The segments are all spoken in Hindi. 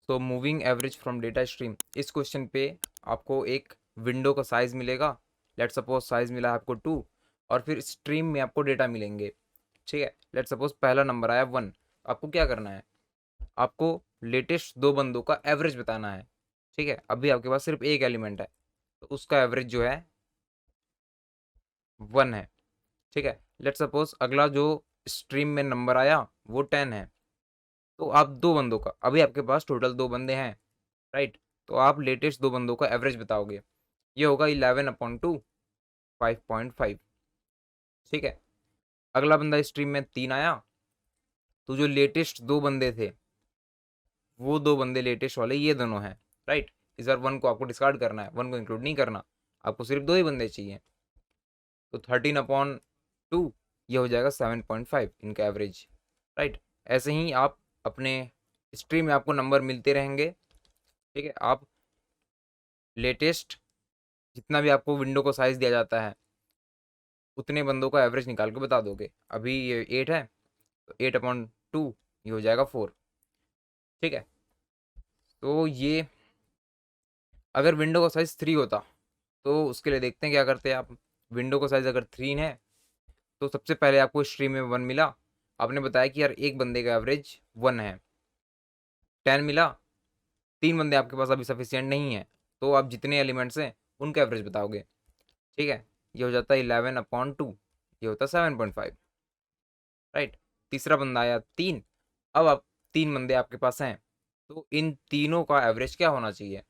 तो moving average from data stream, इस क्वेश्चन पे आपको एक विंडो का साइज मिलेगा। लेट सपोज साइज मिला है आपको 2, और फिर स्ट्रीम में आपको डेटा मिलेंगे। ठीक है, लेट सपोज पहला नंबर आया 1। आपको क्या करना है, आपको लेटेस्ट दो बंदों का एवरेज बताना है। ठीक है, अभी आपके पास सिर्फ एक एलिमेंट है, तो उसका एवरेज जो है 1 है। ठीक है, लेट सपोज अगला जो स्ट्रीम में नंबर आया वो 10 है। तो आप दो बंदों का, अभी आपके पास टोटल दो बंदे हैं, राइट। तो आप लेटेस्ट दो बंदों का एवरेज बताओगे, ये होगा 11/2, 5.5। ठीक है, अगला बंदा स्ट्रीम में 3 आया, तो जो लेटेस्ट दो बंदे थे वो दो बंदे लेटेस्ट वाले ये दोनों हैं, राइट। इस बार 1 को आपको डिस्कार्ड करना है, 1 को इंक्लूड नहीं करना, आपको सिर्फ दो ही बंदे चाहिए। तो 13/2 ये हो जाएगा 7.5 इनका एवरेज, राइट। ऐसे ही आप अपने स्ट्रीम में आपको नंबर मिलते रहेंगे। ठीक है, आप लेटेस्ट जितना भी आपको विंडो को साइज दिया जाता है उतने बंदों का एवरेज निकाल के बता दोगे। अभी ये 8 है, तो 8/2 ये हो जाएगा 4। ठीक है, तो ये अगर विंडो का साइज 3 होता तो उसके लिए देखते हैं क्या करते हैं आप। विंडो का साइज अगर 3 है तो सबसे पहले आपको स्ट्रीम में 1 मिला, आपने बताया कि यार एक बंदे का एवरेज 1 है। 10 मिला, तीन बंदे आपके पास अभी सफिशियंट नहीं है, तो आप जितने एलिमेंट्स हैं उनका एवरेज बताओगे। ठीक है, ये हो जाता है 11/2, ये होता है 7.5, राइट। तीसरा बंदा आया 3। अब आप तीन बंदे आपके पास हैं, तो इन तीनों का एवरेज क्या होना चाहिए,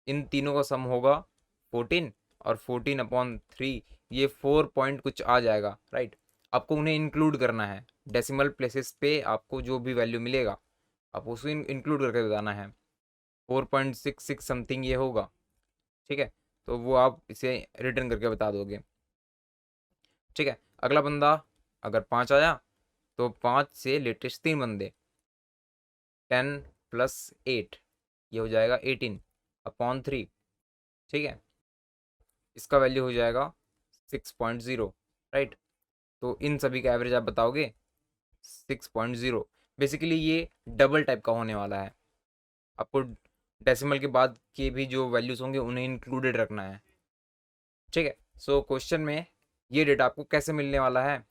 इन तीनों का सम होगा 14, और 14/3 ये 4 पॉइंट कुछ आ जाएगा, राइट। आपको उन्हें इंक्लूड करना है, डेसिमल प्लेसेस पे आपको जो भी वैल्यू मिलेगा आप उसको इंक्लूड करके बताना है। 4.66 समथिंग ये होगा। ठीक है, तो वो आप इसे रिटर्न करके बता दोगे। ठीक है, अगला बंदा अगर 5 आया तो 5 से लेटेस्ट तीन बंदे, 10 + 8 ये हो जाएगा 18/3। ठीक है, इसका वैल्यू हो जाएगा 6.0, राइट। तो इन सभी का एवरेज आप बताओगे 6.0। बेसिकली ये डबल टाइप का होने वाला है, आपको डेसिमल के बाद के भी जो वैल्यूज होंगे उन्हें इंक्लूडेड रखना है। ठीक है, सो क्वेश्चन में ये डेटा आपको कैसे मिलने वाला है,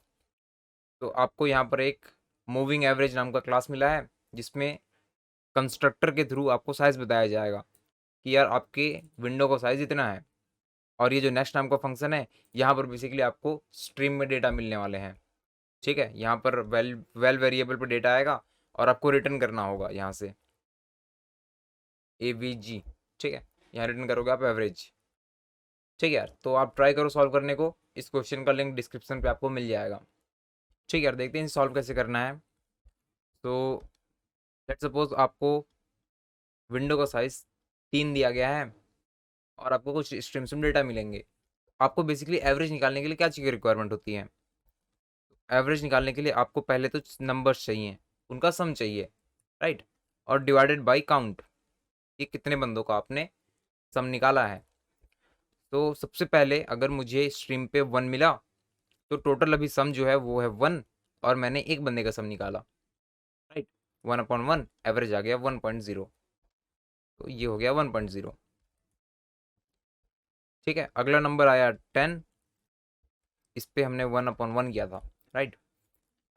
तो आपको यहाँ पर एक मूविंग एवरेज नाम का क्लास मिला है जिसमें कंस्ट्रक्टर के थ्रू आपको साइज बताया जाएगा कि यार आपके विंडो का साइज इतना है। और ये जो नेक्स्ट नाम का फंक्शन है, यहाँ पर बेसिकली आपको स्ट्रीम में डेटा मिलने वाले हैं। ठीक है, यहाँ पर वेल वेरिएबल पर डेटा आएगा और आपको रिटर्न करना होगा यहाँ से AVG। ठीक है, यहाँ रिटर्न करोगे आप एवरेज। ठीक है यार, तो आप ट्राई करो सॉल्व करने को, इस क्वेश्चन का लिंक डिस्क्रिप्शन पे आपको मिल जाएगा। ठीक है यार, देखते हैं सॉल्व कैसे करना है। तो लेट सपोज आपको विंडो का साइज 3 दिया गया है और आपको कुछ स्ट्रीम से डेटा मिलेंगे। आपको बेसिकली एवरेज निकालने के लिए क्या चीज़ की रिक्वायरमेंट होती है, एवरेज निकालने के लिए आपको पहले तो नंबर्स चाहिए, उनका सम चाहिए, राइट। और डिवाइडेड बाय काउंट, कि कितने बंदों का आपने सम निकाला है। तो सबसे पहले अगर मुझे स्ट्रीम पे 1 मिला तो टोटल अभी सम जो है वो है 1, और मैंने एक बंदे का सम निकाला, राइट। 1/1 एवरेज आ गया 1.0, तो ये हो गया 1.0। ठीक है, अगला नंबर आया 10, इस पे हमने 1/1 किया था, राइट।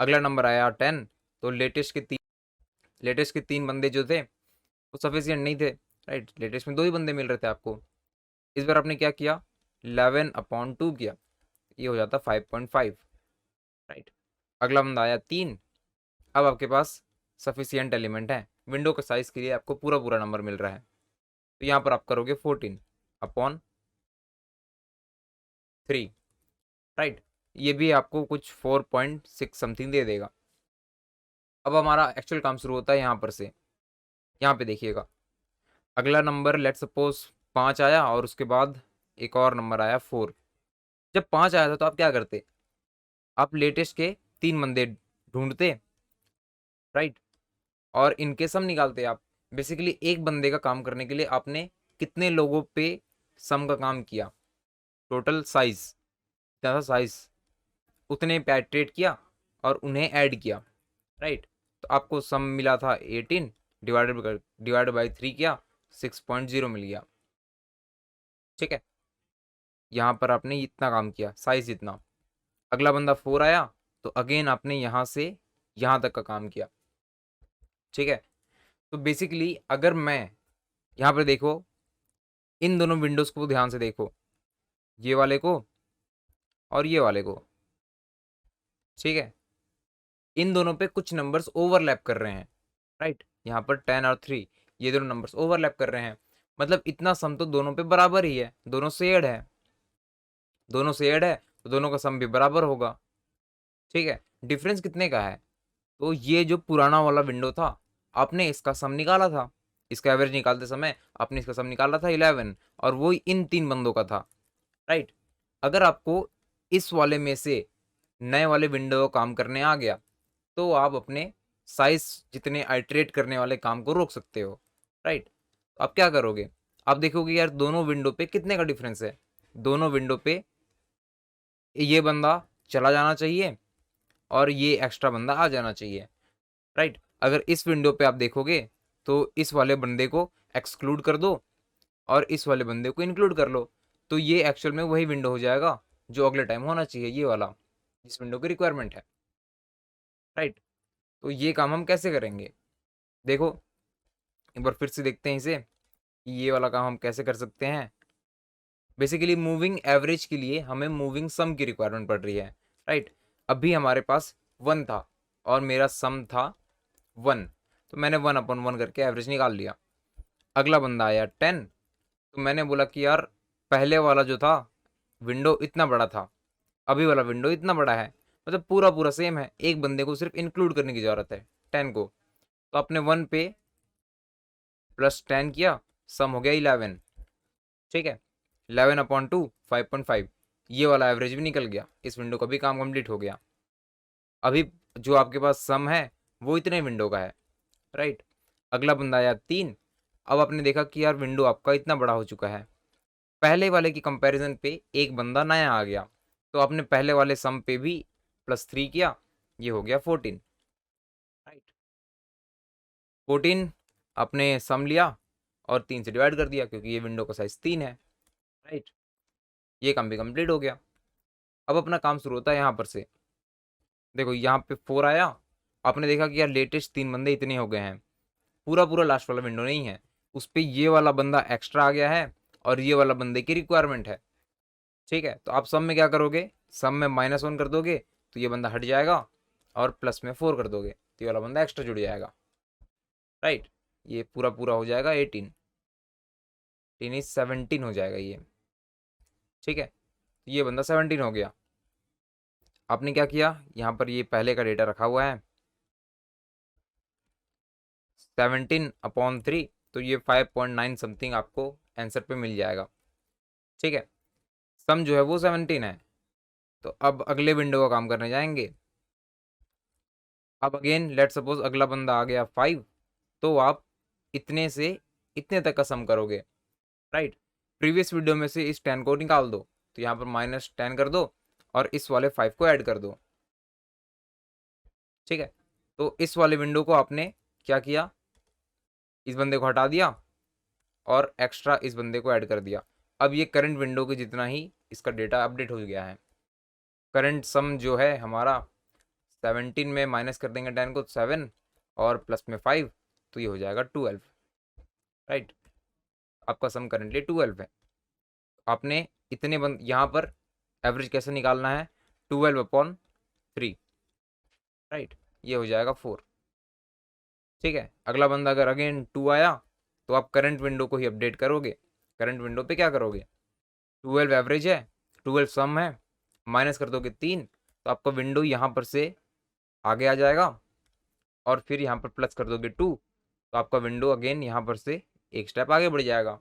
अगला नंबर आया 10, तो लेटेस्ट के तीन बंदे जो थे वो सफिशियंट नहीं थे, राइट। लेटेस्ट में दो ही बंदे मिल रहे थे आपको। इस बार आपने क्या किया, 11/2 किया, ये हो जाता 5.5, राइट। अगला बंदा आया 3। अब आपके पास सफिशियंट एलिमेंट है, विंडो के साइज के लिए आपको पूरा पूरा नंबर मिल रहा है, तो यहाँ पर आप करोगे 14/3, राइट। ये भी आपको कुछ 4.6 समथिंग दे देगा। अब हमारा एक्चुअल काम शुरू होता है यहाँ पर से। यहाँ पे देखिएगा, अगला नंबर लेट सपोज 5 आया और उसके बाद एक और नंबर आया 4। जब 5 आया था तो आप क्या करते, आप लेटेस्ट के तीन बंदे ढूंढते, राइट, और इनके सम निकालते आप। बेसिकली एक बंदे का काम करने के लिए आपने कितने लोगों पे सम का काम किया, टोटल साइज कितना था, साइज उतने पे आइट्रेट किया और उन्हें ऐड किया, राइट। तो आपको सम मिला था 18, डिवाइड बाई 3 किया, 6.0 मिल गया। ठीक है, यहाँ पर आपने इतना काम किया, साइज इतना। अगला बंदा 4 आया, तो अगेन आपने यहाँ से यहाँ तक का काम किया। ठीक है, तो बेसिकली अगर मैं यहाँ पर देखो, इन दोनों विंडोज को ध्यान से देखो, ये वाले को और ये वाले को। ठीक है, इन दोनों पे कुछ नंबर्स ओवरलैप कर रहे हैं, राइट। यहाँ पर 10 और 3, ये दोनों नंबर्स ओवरलैप कर रहे हैं, मतलब इतना सम तो दोनों पे बराबर ही है, दोनों शेयर्ड है, दोनों शेयर्ड है, तो दोनों का सम भी बराबर होगा। ठीक है, डिफरेंस कितने का है? तो ये जो पुराना वाला विंडो था, आपने इसका सम निकाला था, इसका एवरेज निकालते समय आपने इसका सम निकाला था 11, और वो इन 3 बंदों का था, राइट। अगर आपको इस वाले में से नए वाले विंडो का काम करने आ गया, तो आप अपने साइज जितने आइटरेट करने वाले काम को रोक सकते हो, राइट। तो आप क्या करोगे? आप देखोगे यार दोनों विंडो पे कितने का डिफरेंस है, दोनों विंडो पे ये बंदा चला जाना चाहिए और ये एक्स्ट्रा बंदा आ जाना चाहिए, राइट। अगर इस विंडो पे आप देखोगे तो इस वाले बंदे को एक्सक्लूड कर दो और इस वाले बंदे को इंक्लूड कर लो, तो ये एक्चुअल में वही विंडो हो जाएगा जो अगले टाइम होना चाहिए, ये वाला जिस विंडो की रिक्वायरमेंट है, राइट। तो ये काम हम कैसे करेंगे? देखो एक बार फिर से देखते हैं इसे, ये वाला काम हम कैसे कर सकते हैं। बेसिकली मूविंग एवरेज के लिए हमें मूविंग सम की रिक्वायरमेंट पड़ रही है, राइट। अभी हमारे पास 1 था और मेरा सम था 1, तो मैंने 1/1 करके एवरेज निकाल लिया। अगला बंदा आया 10, तो मैंने बोला कि यार पहले वाला जो था विंडो इतना बड़ा था, अभी वाला विंडो इतना बड़ा है, मतलब पूरा पूरा सेम है, एक बंदे को सिर्फ इंक्लूड करने की जरूरत है 10 को। तो आपने 1 पे +10 किया, सम हो गया 11। ठीक है, 11/2 5.5, ये वाला एवरेज भी निकल गया, इस विंडो का भी काम कंप्लीट हो गया। अभी जो आपके पास सम है वो इतने विंडो का है, राइट। अगला बंदा आया 3, अब आपने देखा कि यार विंडो आपका इतना बड़ा हो चुका है, पहले वाले की कंपैरिजन पे एक बंदा नया आ गया, तो आपने पहले वाले सम पे भी +3 किया, ये हो गया 14, राइट। 14 आपने सम लिया और 3 से डिवाइड कर दिया क्योंकि ये विंडो का साइज 3 है, राइट। ये काम भी कंप्लीट हो गया। अब अपना काम शुरू होता है यहाँ पर से। देखो यहाँ पे 4 आया, आपने देखा कि यार लेटेस्ट 3 बंदे इतने हो गए हैं, पूरा पूरा लास्ट वाला विंडो नहीं है, उस पर ये वाला बंदा एक्स्ट्रा आ गया है और ये वाला बंदे की रिक्वायरमेंट है। ठीक है, तो आप सम में क्या करोगे? सम में -1 कर दोगे तो ये बंदा हट जाएगा, और प्लस में 4 कर दोगे तो ये वाला बंदा एक्स्ट्रा जुड़ जाएगा, राइट। ये पूरा पूरा हो जाएगा 18, 17 हो जाएगा ये। ठीक है, ये बंदा 17 हो गया। आपने क्या किया, यहाँ पर ये पहले का डेटा रखा हुआ है 17/3, तो ये 5.9 समथिंग आपको आंसर पे मिल जाएगा। ठीक है, सम जो है वो 17 है। तो अब अगले विंडो का काम करने जाएंगे। अब अगेन लेट सपोज अगला बंदा आ गया 5, तो आप इतने से इतने तक का सम करोगे, राइट। प्रीवियस वीडियो में से इस 10 को निकाल दो, तो यहाँ पर -10 कर दो और इस वाले 5 को ऐड कर दो। ठीक है, तो इस वाले विंडो को आपने क्या किया, इस बंदे को हटा दिया और एक्स्ट्रा इस बंदे को ऐड कर दिया। अब ये करंट विंडो के जितना ही इसका डेटा अपडेट हो गया है। करंट सम जो है हमारा 17 में माइनस कर देंगे 10 को 7 और प्लस में 5, तो ये हो जाएगा 12, राइट। आपका सम करंटली 12 है। आपने इतने बंद यहाँ पर एवरेज कैसे निकालना है, 12/3, राइट, ये हो जाएगा 4। ठीक है, अगला बंदा अगर अगेन 2 आया, तो आप करंट विंडो को ही अपडेट करोगे। करंट विंडो पे क्या करोगे, 12 एवरेज है, 12 सम है, माइनस कर दोगे 3, तो आपका विंडो यहाँ पर से आगे आ जाएगा, और फिर यहाँ पर प्लस कर दोगे 2, तो आपका विंडो अगेन यहाँ पर से एक स्टेप आगे बढ़ जाएगा।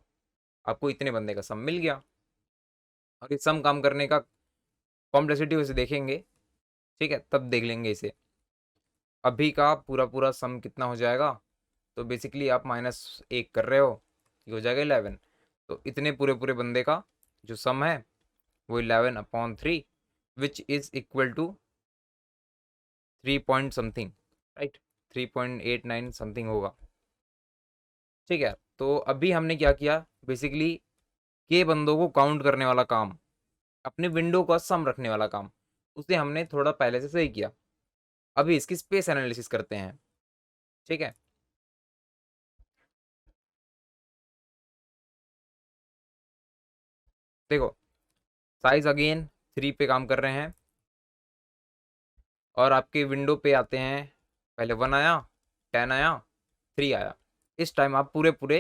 आपको इतने बंदे का सम मिल गया। और इस सम काम करने का कॉम्प्लेक्सिटी वैसे देखेंगे, ठीक है, तब देख लेंगे इसे। अभी का पूरा पूरा सम कितना हो जाएगा, तो बेसिकली आप -1 कर रहे हो, ये हो जाएगा 11। तो इतने पूरे पूरे बंदे का जो सम है वो 11/3, which is equal to 3 point something, right, 3.89 something होगा। ठीक है। तो अभी हमने क्या किया, बेसिकली के बंदों को काउंट करने वाला काम, अपने विंडो का सम रखने वाला काम, उसे हमने थोड़ा पहले से सही किया। अभी इसकी स्पेस एनालिसिस करते हैं। ठीक है, देखो साइज अगेन 3 पे काम कर रहे हैं, और आपके विंडो पे आते हैं, पहले 1 आया, 10 आया, 3 आया। इस टाइम आप पूरे पूरे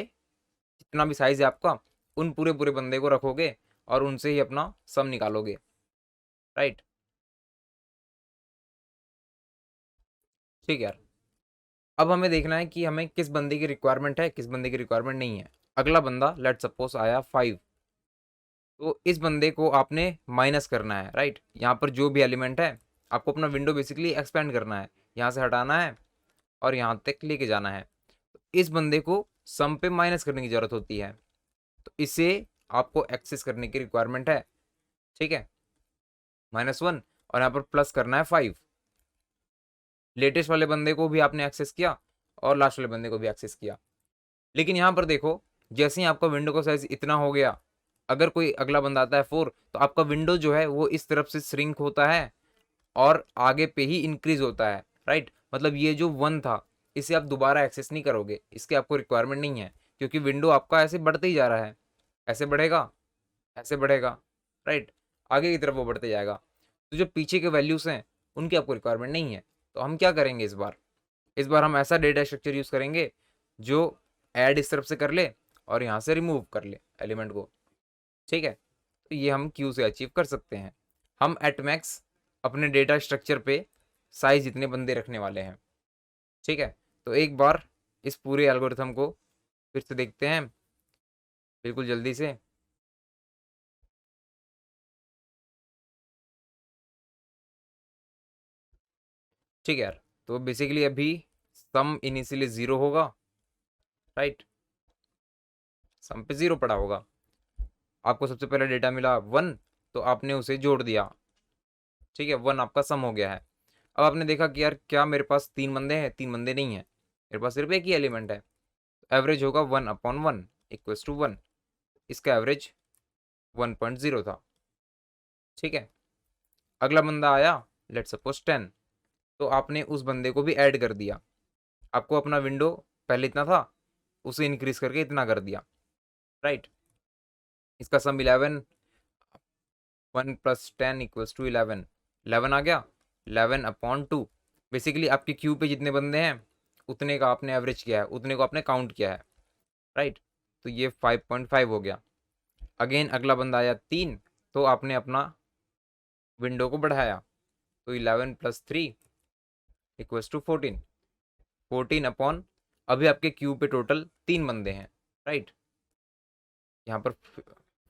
जितना भी साइज है आपका, उन पूरे पूरे बंदे को रखोगे और उनसे ही अपना सम निकालोगे। राइट, ठीक है यार। अब हमें देखना है कि हमें किस बंदे की रिक्वायरमेंट है, किस बंदे की रिक्वायरमेंट नहीं है। अगला बंदा लेट सपोज आया 5, तो इस बंदे को आपने माइनस करना है। राइट, यहाँ पर जो भी एलिमेंट है आपको अपना विंडो बेसिकली एक्सपेंड करना है, यहाँ से हटाना है और यहाँ तक लेके जाना है। तो इस बंदे को सम पे माइनस करने की जरूरत होती है, तो इसे आपको एक्सेस करने की रिक्वायरमेंट है। ठीक है, -1, और यहाँ पर प्लस करना है 5। लेटेस्ट वाले बंदे को भी आपने एक्सेस किया और लास्ट वाले बंदे को भी एक्सेस किया। लेकिन यहाँ पर देखो, जैसे ही आपका विंडो का साइज इतना हो गया, अगर कोई अगला बंदा आता है 4, तो आपका विंडो जो है वो इस तरफ से श्रिंक होता है और आगे पे ही इंक्रीज होता है। राइट, मतलब ये जो 1 था, इसे आप दोबारा एक्सेस नहीं करोगे, इसके आपको रिक्वायरमेंट नहीं है, क्योंकि विंडो आपका ऐसे बढ़ते ही जा रहा है। ऐसे बढ़ेगा, ऐसे बढ़ेगा, राइट, आगे की तरफ वो बढ़ते जाएगा। तो जो पीछे के वैल्यूज हैं उनकी आपको रिक्वायरमेंट नहीं है। तो हम क्या करेंगे इस बार हम ऐसा डेटा स्ट्रक्चर यूज करेंगे जो ऐड इस तरफ से कर ले और यहाँ से रिमूव कर ले एलिमेंट को। ठीक है, तो ये हम क्यू से अचीव कर सकते हैं। हम एट मैक्स अपने डेटा स्ट्रक्चर पे साइज इतने बंदे रखने वाले हैं। ठीक है, तो एक बार इस पूरे एल्गोरिथम को फिर से देखते हैं बिल्कुल जल्दी से। ठीक है यार, तो बेसिकली अभी सम इनिशियली 0 होगा। राइट, सम पे 0 पड़ा होगा। आपको सबसे पहले डेटा मिला 1, तो आपने उसे जोड़ दिया। ठीक है, 1 आपका सम हो गया है। अब आपने देखा कि यार क्या मेरे पास 3 बंदे हैं, 3 बंदे नहीं है, मेरे पास सिर्फ एक ही एलिमेंट है। एवरेज होगा 1/1 इक्वल्स टू 1। इसका एवरेज 1.0 था। ठीक है, अगला बंदा आया, लेट सपोज 10, तो आपने उस बंदे को भी ऐड कर दिया। आपको अपना विंडो पहले इतना था, उसे इंक्रीज करके इतना कर दिया। राइट, इसका सम 11, 1 + 10 इक्वल्स टू 11। 11 आ गया, 11/2। बेसिकली आपकी क्यू पे जितने बंदे हैं उतने का आपने एवरेज किया है, उतने को आपने काउंट किया है। राइट, तो ये 5.5 हो गया। अगेन अगला बंदा आया 3, तो आपने अपना विंडो को बढ़ाया, तो 11 + 3 इक्वल्स टू 14। 14 अपॉन, अभी आपके क्यू पे टोटल 3 बंदे हैं। राइट, यहाँ पर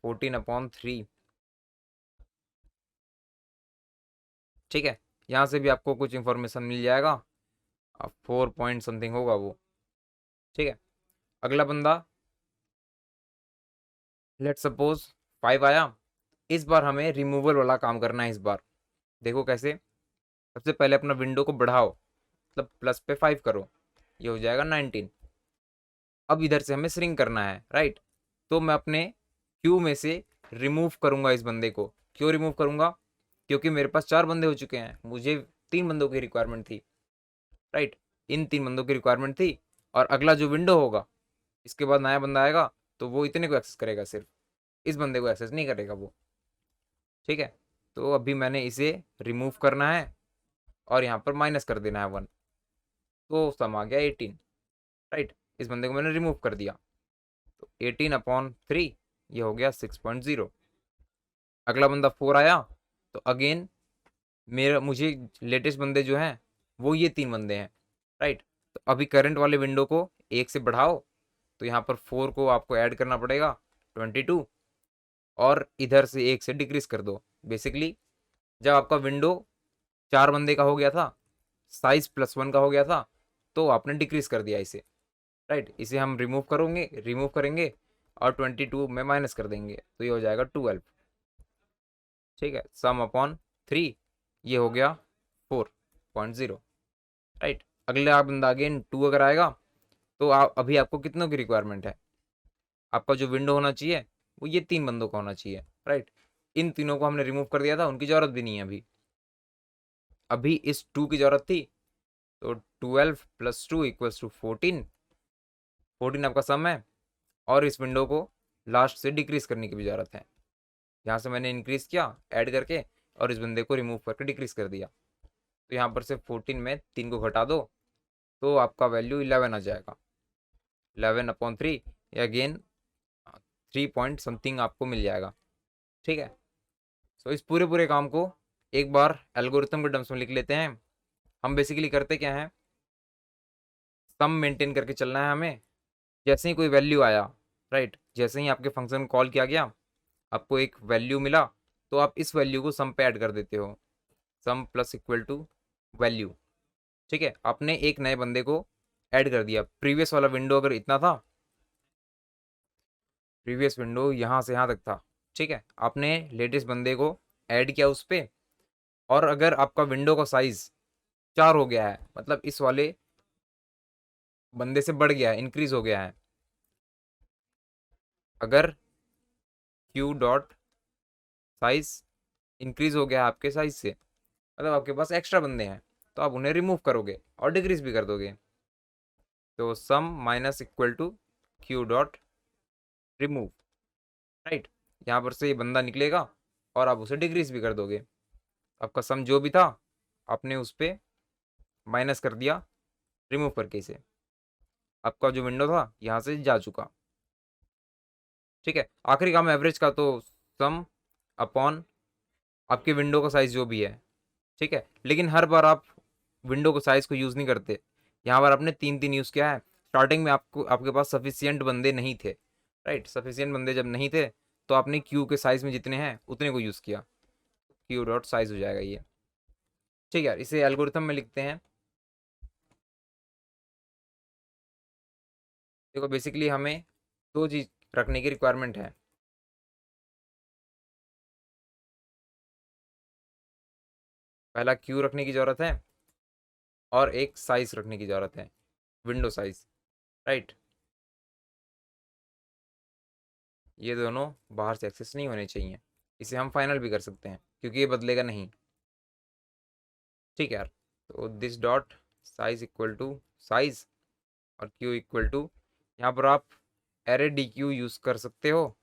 14/3। ठीक है, यहाँ से भी आपको कुछ इंफॉर्मेशन मिल जाएगा। 4 पॉइंट समथिंग होगा वो। ठीक है, अगला बंदा लेट सपोज 5 आया। इस बार हमें रिमूवल वाला काम करना है। इस बार देखो कैसे। सबसे पहले अपना विंडो को बढ़ाओ, मतलब प्लस पे 5 करो, ये हो जाएगा 19। अब इधर से हमें श्रिंक करना है। राइट, तो मैं अपने क्यू में से रिमूव करूंगा इस बंदे को। क्यों रिमूव करूंगा? क्योंकि मेरे पास 4 बंदे हो चुके हैं, मुझे 3 बंदों की रिक्वायरमेंट थी। राइट, इन 3 बंदों की रिक्वायरमेंट थी, और अगला जो विंडो होगा, इसके बाद नया बंदा आएगा, तो वो इतने को एक्सेस करेगा, सिर्फ इस बंदे को एक्सेस नहीं करेगा वो। ठीक है, तो अभी मैंने इसे रिमूव करना है और यहाँ पर माइनस कर देना है 1, तो सम आ गया 18। राइट, इस बंदे को मैंने रिमूव कर दिया, तो 18/3 ये हो गया 6.0। अगला बंदा 4 आया, तो अगेन मुझे लेटेस्ट बंदे जो हैं वो ये 3 बंदे हैं। राइट, तो अभी करंट वाले विंडो को 1 से बढ़ाओ, तो यहाँ पर 4 को आपको ऐड करना पड़ेगा 22, और इधर से 1 से डिक्रीज कर दो। बेसिकली जब आपका विंडो 4 बंदे का हो गया था, साइज +1 का हो गया था, तो आपने डिक्रीज कर दिया इसे। राइट, इसे हम रिमूव करेंगे और 22 में माइनस कर देंगे, तो ये हो जाएगा 12। ठीक है, सम/3 ये हो गया 4.0। राइट, अगला बंदा अगेन 2 अगर आएगा, तो अभी आपको कितनों की रिक्वायरमेंट है? आपका जो विंडो होना चाहिए वो ये 3 बंदों का होना चाहिए, राइट? इन तीनों को हमने रिमूव कर दिया था, उनकी ज़रूरत भी नहीं है अभी। अभी इस 2 की ज़रूरत थी, तो 12 + 2 = 14। 14 आपका सम है, और इस विंडो को लास्ट से डिक्रीज़ करने की भी ज़रूरत है। यहाँ से मैंने इंक्रीज़ किया ऐड करके, और इस बंदे को रिमूव करके डिक्रीज़ कर दिया। तो यहाँ पर से 14 में 3 को घटा दो, तो आपका वैल्यू 11 आ जाएगा। 11/3 या अगेन 3 पॉइंट समथिंग आपको मिल जाएगा, ठीक है? सो इस पूरे पूरे काम को एक बार एल्गोरिथम के टर्म्स में लिख लेते हैं। हम बेसिकली करते क्या हैं, सम मेंटेन करके चलना है हमें। जैसे ही कोई वैल्यू आया, राइट, जैसे ही आपके फंक्शन कॉल किया गया, आपको एक वैल्यू मिला, तो आप इस वैल्यू को सम पे ऐड कर देते हो। सम प्लस इक्वल टू वैल्यू, ठीक है? आपने एक नए बंदे को ऐड कर दिया। प्रीवियस वाला विंडो अगर इतना था, प्रीवियस विंडो यहाँ से यहाँ तक था, ठीक है? आपने लेटेस्ट बंदे को ऐड किया उस पर, और अगर आपका विंडो का साइज 4 हो गया है, मतलब इस वाले बंदे से बढ़ गया है, इंक्रीज हो गया है, अगर क्यू डॉट साइज इंक्रीज हो गया है आपके साइज से, मतलब आपके पास एक्स्ट्रा बंदे हैं, तो आप उन्हें रिमूव करोगे और डिक्रीज भी कर दोगे। तो sum minus equal to Q dot remove, right? यहाँ पर से ये बंदा निकलेगा और आप उसे डिक्रीज भी कर दोगे। आपका सम जो भी था, आपने उस पर माइनस कर दिया रिमूव करके इसे। आपका जो विंडो था यहाँ से जा चुका, ठीक है? आखिरी काम एवरेज का, तो सम अपॉन आपके विंडो का साइज जो भी है, ठीक है? लेकिन हर बार आप विंडो को साइज को यूज़ नहीं करते। यहाँ पर आपने 3-3 यूज़ किया है। स्टार्टिंग में आपको आपके पास सफिशियंट बंदे नहीं थे, राइट? सफिशियंट बंदे जब नहीं थे, तो आपने क्यू के साइज में जितने हैं उतने को यूज़ किया। क्यू डॉट साइज हो जाएगा ये, ठीक है? इसे एल्गोरिथम में लिखते हैं। देखो बेसिकली हमें दो चीज़ रखने की रिक्वायरमेंट है। पहला क्यू रखने की ज़रूरत है, और एक साइज रखने की ज़रूरत है, विंडो साइज, राइट? ये दोनों बाहर से एक्सेस नहीं होने चाहिए। इसे हम फाइनल भी कर सकते हैं, क्योंकि ये बदलेगा नहीं, ठीक है यार? तो this dot size equal to size, और क्यू इक्वल टू, यहाँ पर आप एरे डी क्यू यूज़ कर सकते हो।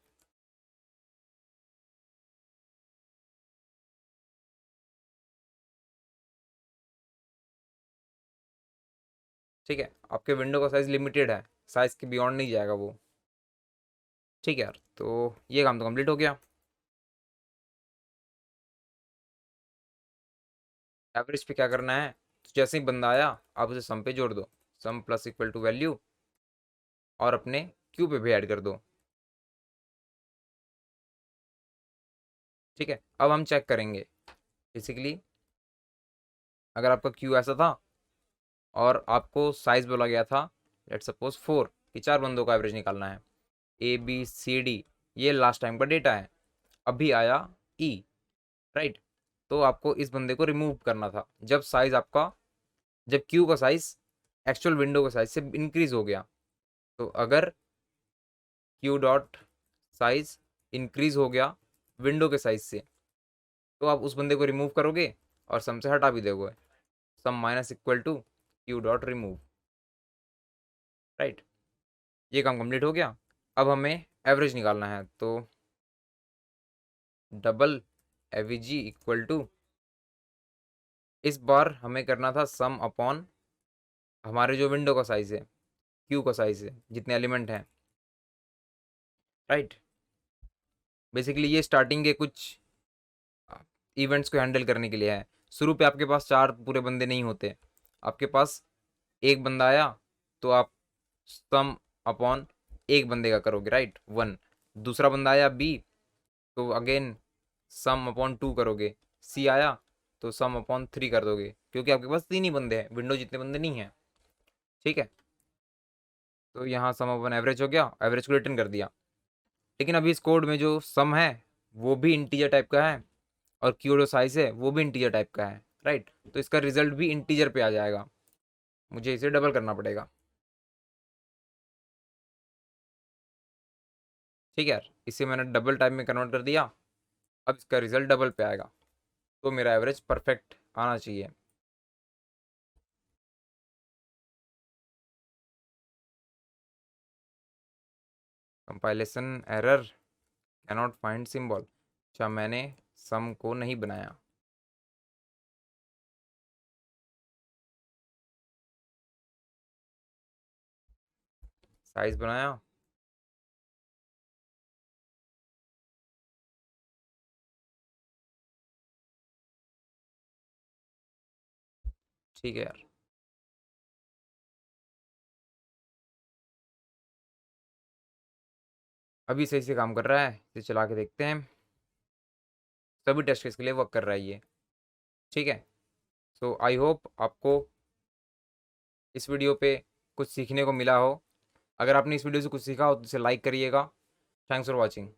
ठीक है, आपके विंडो का साइज लिमिटेड है, साइज के बियॉन्ड नहीं जाएगा वो, ठीक है यार? तो ये काम तो कंप्लीट हो गया। एवरेज पे क्या करना है, तो जैसे ही बंदा आया, आप उसे सम पे जोड़ दो। सम प्लस इक्वल टू वैल्यू, और अपने क्यू पे भी ऐड कर दो, ठीक है? अब हम चेक करेंगे बेसिकली, अगर आपका क्यू ऐसा था और आपको साइज बोला गया था, लेट सपोज 4, कि 4 बंदों का एवरेज निकालना है, ABCD, ये लास्ट टाइम का डेटा है। अभी आया E, राइट? तो आपको इस बंदे को रिमूव करना था जब साइज आपका, जब क्यू का साइज एक्चुअल विंडो का साइज से इंक्रीज हो गया। तो अगर क्यू डॉट साइज इंक्रीज हो गया विंडो के साइज से, तो आप उस बंदे को रिमूव करोगे और सम से हटा भी दोगे। Sum minus equal to Q dot remove, right? ये काम कंप्लीट हो गया। अब हमें एवरेज निकालना है, तो डबल एवीजी इक्वल टू, इस बार हमें करना था सम अपॉन हमारे जो विंडो का साइज है, क्यू का साइज है, जितने एलिमेंट हैं, राइट? बेसिकली ये स्टार्टिंग के कुछ इवेंट्स को हैंडल करने के लिए है। शुरू पे आपके पास 4 पूरे बंदे नहीं होते, आपके पास एक बंदा आया, तो आप सम अपॉन एक बंदे का करोगे, राइट? 1। दूसरा बंदा आया B, तो अगेन सम अपॉन 2 करोगे। C आया, तो सम अपॉन 3 कर दोगे, क्योंकि आपके पास 3 ही बंदे हैं, विंडो जितने बंदे नहीं हैं, ठीक है? तो यहाँ सम अपॉन एवरेज हो गया, एवरेज को रिटर्न कर दिया। लेकिन अभी इस कोड में जो सम है वो भी इंटीजर टाइप का है, और क्यू जो साइज है वो भी इंटीजर टाइप का है, राइट? तो इसका रिजल्ट भी इंटीजर पे आ जाएगा, मुझे इसे डबल करना पड़ेगा। ठीक है यार, इसे मैंने डबल टाइम में कन्वर्ट कर दिया। अब इसका रिजल्ट डबल पे आएगा, तो मेरा एवरेज परफेक्ट आना चाहिए। Compilation error, cannot find symbol. अच्छा, मैंने सम को नहीं बनाया। साइज बनाया। ठीक है यार, अभी सही से काम कर रहा है, इसे चला के देखते हैं। सभी टेस्ट केस के लिए वर्क कर रहा है ये। ठीक है, सो आई होप आपको इस वीडियो पे कुछ सीखने को मिला हो। अगर आपने इस वीडियो से कुछ सीखा हो तो इसे लाइक करिएगा। Thanks for watching.